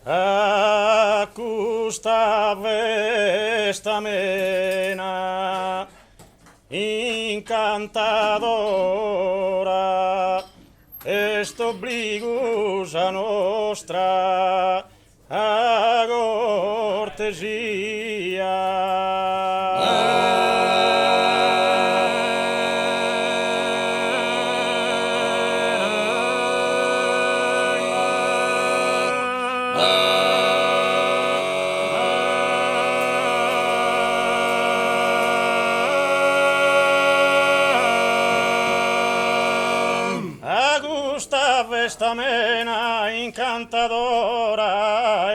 a custa vestamena incantadora est obligus a nostra a cortesia. Vestamena incantadora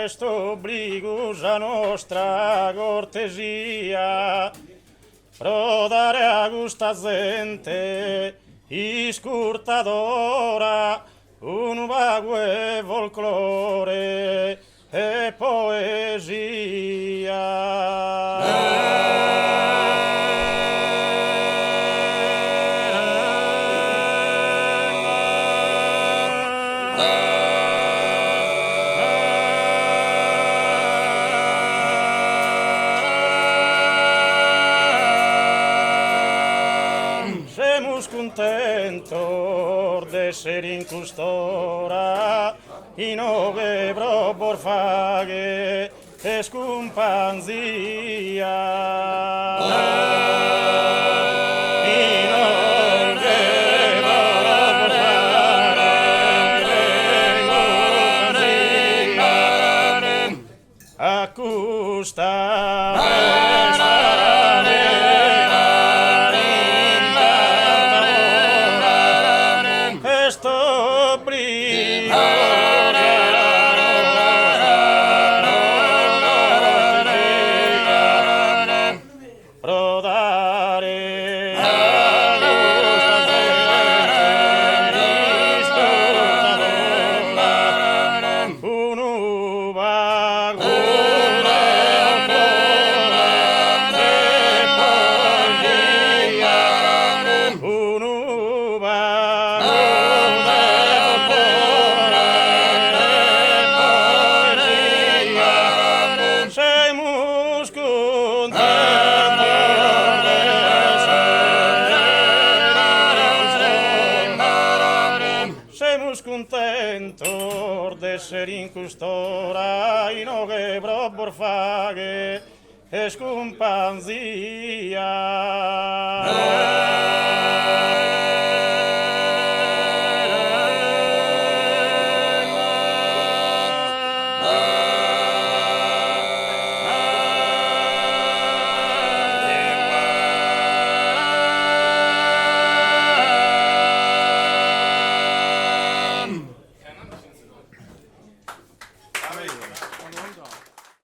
est obligus a nostra cortesia pro dare a gusta gente iscurtadora un vague folklore e poesia. Contentor de ser in custora in ove brobor faghe e scumpanzia. In ove brobor faghe e scumpanzia. Accusta contentor de ser in custora in ove brobor faghe e scumpanzia.